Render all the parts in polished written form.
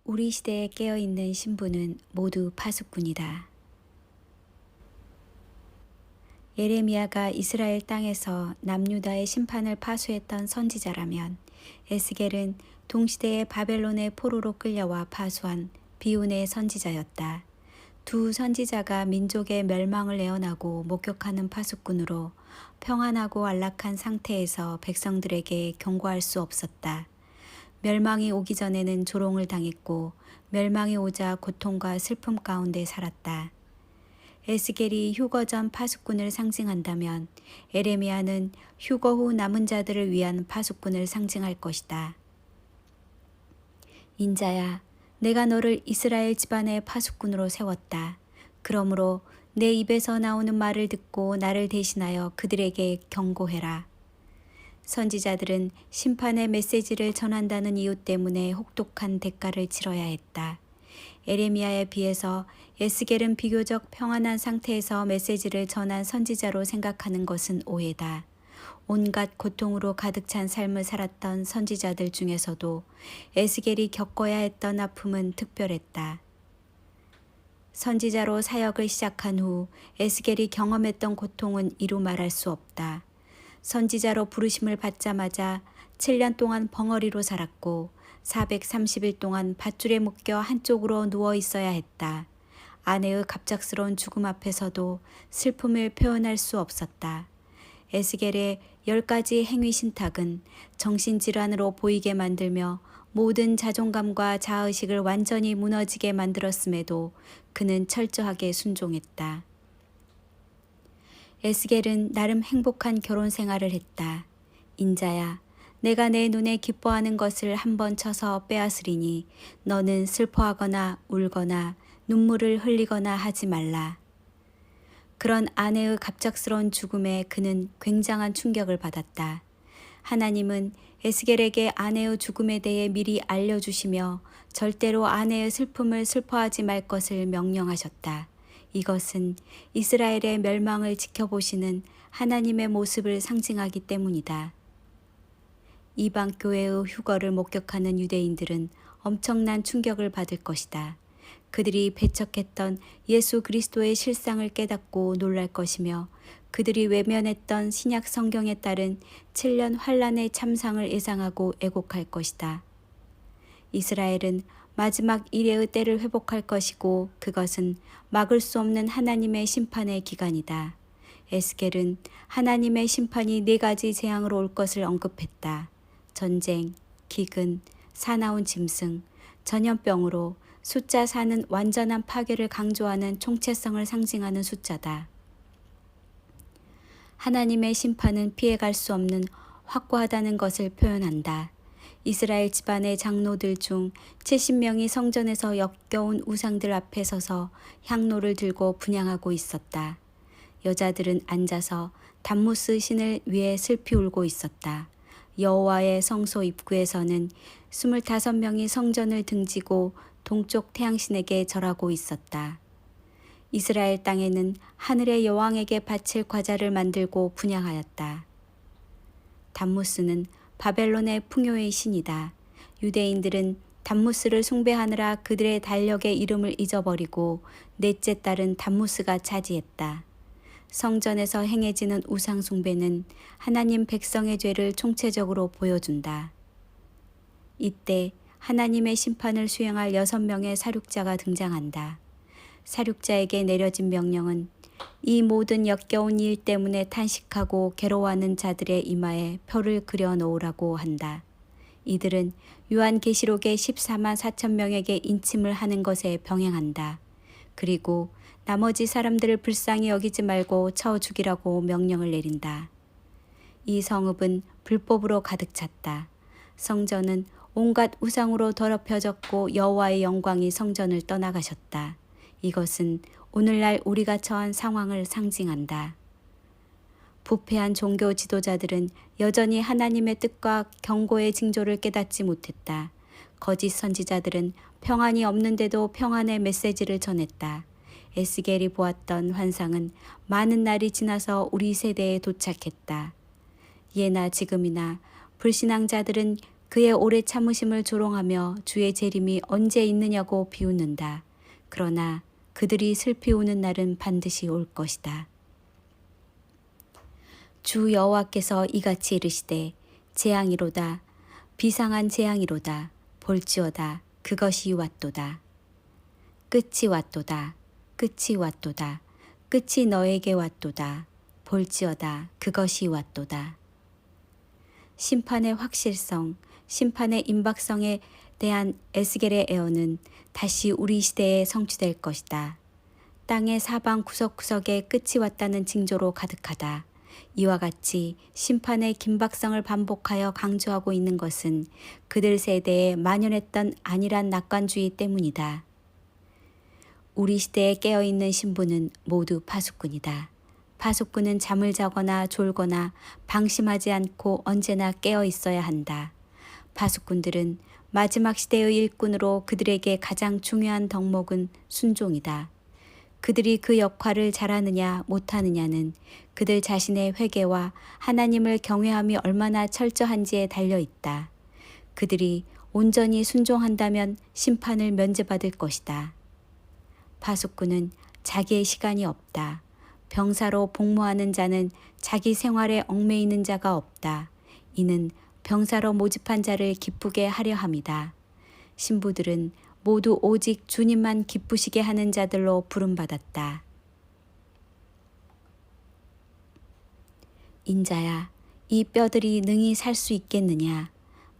우리 시대에 깨어있는 신부는 모두 파수꾼이다. 예레미야가 이스라엘 땅에서 남유다의 심판을 파수했던 선지자라면 에스겔은 동시대의 바벨론의 포로로 끌려와 파수한 비운의 선지자였다. 두 선지자가 민족의 멸망을 예언하고 목격하는 파수꾼으로 평안하고 안락한 상태에서 백성들에게 경고할 수 없었다. 멸망이 오기 전에는 조롱을 당했고 멸망이 오자 고통과 슬픔 가운데 살았다. 에스겔이 휴거 전 파수꾼을 상징한다면 에레미야는 휴거 후 남은 자들을 위한 파수꾼을 상징할 것이다. 인자야, 내가 너를 이스라엘 집안의 파수꾼으로 세웠다. 그러므로 내 입에서 나오는 말을 듣고 나를 대신하여 그들에게 경고해라. 선지자들은 심판의 메시지를 전한다는 이유 때문에 혹독한 대가를 치러야 했다. 에레미야에 비해서 에스겔은 비교적 평안한 상태에서 메시지를 전한 선지자로 생각하는 것은 오해다. 온갖 고통으로 가득 찬 삶을 살았던 선지자들 중에서도 에스겔이 겪어야 했던 아픔은 특별했다. 선지자로 사역을 시작한 후 에스겔이 경험했던 고통은 이루 말할 수 없다. 선지자로 부르심을 받자마자 7년 동안 벙어리로 살았고 430일 동안 밧줄에 묶여 한쪽으로 누워 있어야 했다. 아내의 갑작스러운 죽음 앞에서도 슬픔을 표현할 수 없었다. 에스겔의 10가지 행위 신탁은 정신질환으로 보이게 만들며 모든 자존감과 자의식을 완전히 무너지게 만들었음에도 그는 철저하게 순종했다. 에스겔은 나름 행복한 결혼 생활을 했다. 인자야, 내가 내 눈에 기뻐하는 것을 한번 쳐서 빼앗으리니 너는 슬퍼하거나 울거나 눈물을 흘리거나 하지 말라. 그런 아내의 갑작스러운 죽음에 그는 굉장한 충격을 받았다. 하나님은 에스겔에게 아내의 죽음에 대해 미리 알려주시며 절대로 아내의 슬픔을 슬퍼하지 말 것을 명령하셨다. 이것은 이스라엘의 멸망을 지켜보시는 하나님의 모습을 상징하기 때문이다. 이방 교회의 휴거를 목격하는 유대인들은 엄청난 충격을 받을 것이다. 그들이 배척했던 예수 그리스도의 실상을 깨닫고 놀랄 것이며 그들이 외면했던 신약 성경에 따른 7년 환란의 참상을 예상하고 애곡할 것이다. 이스라엘은 마지막 이레의 때를 회복할 것이고 그것은 막을 수 없는 하나님의 심판의 기간이다. 에스겔은 하나님의 심판이 4가지 재앙으로 올 것을 언급했다. 전쟁, 기근, 사나운 짐승, 전염병으로 숫자 4는 완전한 파괴를 강조하는 총체성을 상징하는 숫자다. 하나님의 심판은 피해갈 수 없는 확고하다는 것을 표현한다. 이스라엘 집안의 장로들 중 70명이 성전에서 역겨운 우상들 앞에 서서 향로를 들고 분향하고 있었다. 여자들은 앉아서 담무스 신을 위해 슬피 울고 있었다. 여호와의 성소 입구에서는 25명이 성전을 등지고 동쪽 태양신에게 절하고 있었다. 이스라엘 땅에는 하늘의 여왕에게 바칠 과자를 만들고 분향하였다. 담무스는 바벨론의 풍요의 신이다. 유대인들은 담무스를 숭배하느라 그들의 달력의 이름을 잊어버리고 넷째 딸은 담무스가 차지했다. 성전에서 행해지는 우상 숭배는 하나님 백성의 죄를 총체적으로 보여준다. 이때 하나님의 심판을 수행할 6명의 사륙자가 등장한다. 사륙자에게 내려진 명령은 이 모든 역겨운 일 때문에 탄식하고 괴로워하는 자들의 이마에 표를 그려 놓으라고 한다. 이들은 요한계시록의 14만 4천 명에게 인침을 하는 것에 병행한다. 그리고 나머지 사람들을 불쌍히 여기지 말고 쳐 죽이라고 명령을 내린다. 이 성읍은 불법으로 가득 찼다. 성전은 온갖 우상으로 더럽혀졌고 여호와의 영광이 성전을 떠나가셨다. 이것은 오늘날 우리가 처한 상황을 상징한다. 부패한 종교 지도자들은 여전히 하나님의 뜻과 경고의 징조를 깨닫지 못했다. 거짓 선지자들은 평안이 없는데도 평안의 메시지를 전했다. 에스겔이 보았던 환상은 많은 날이 지나서 우리 세대에 도착했다. 예나 지금이나 불신앙자들은 그의 오래 참으심을 조롱하며 주의 재림이 언제 있느냐고 비웃는다. 그러나 그들이 슬피 우는 날은 반드시 올 것이다. 주 여호와께서 이같이 이르시되 재앙이로다 비상한 재앙이로다 볼지어다 그것이 왔도다. 끝이 왔도다. 끝이 왔도다. 끝이 너에게 왔도다. 볼지어다 그것이 왔도다. 심판의 확실성, 심판의 임박성에 대한 에스겔의 애언은 다시 우리 시대에 성취될 것이다. 땅의 사방 구석구석에 끝이 왔다는 징조로 가득하다. 이와 같이 심판의 긴박성을 반복하여 강조하고 있는 것은 그들 세대에 만연했던 안일한 낙관주의 때문이다. 우리 시대에 깨어있는 신부는 모두 파수꾼이다. 파수꾼은 잠을 자거나 졸거나 방심하지 않고 언제나 깨어 있어야 한다. 파수꾼들은 마지막 시대의 일꾼으로 그들에게 가장 중요한 덕목은 순종이다. 그들이 그 역할을 잘하느냐 못하느냐는 그들 자신의 회개와 하나님을 경외함이 얼마나 철저한지에 달려 있다. 그들이 온전히 순종한다면 심판을 면제받을 것이다. 파수꾼은 자기의 시간이 없다. 병사로 복무하는 자는 자기 생활에 얽매이는 자가 없다. 이는 병사로 모집한 자를 기쁘게 하려 함이다. 신부들은 모두 오직 주님만 기쁘시게 하는 자들로 부름받았다. 인자야, 이 뼈들이 능히 살 수 있겠느냐?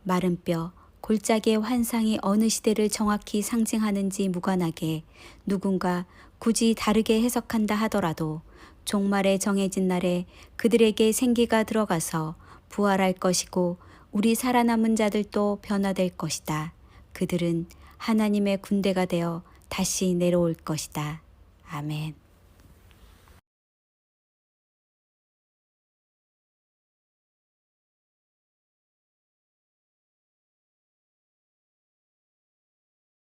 마른 뼈, 골짜기의 환상이 어느 시대를 정확히 상징하는지 무관하게 누군가 굳이 다르게 해석한다 하더라도 종말에 정해진 날에 그들에게 생기가 들어가서 부활할 것이고 우리 살아남은 자들도 변화될 것이다. 그들은 하나님의 군대가 되어 다시 내려올 것이다. 아멘.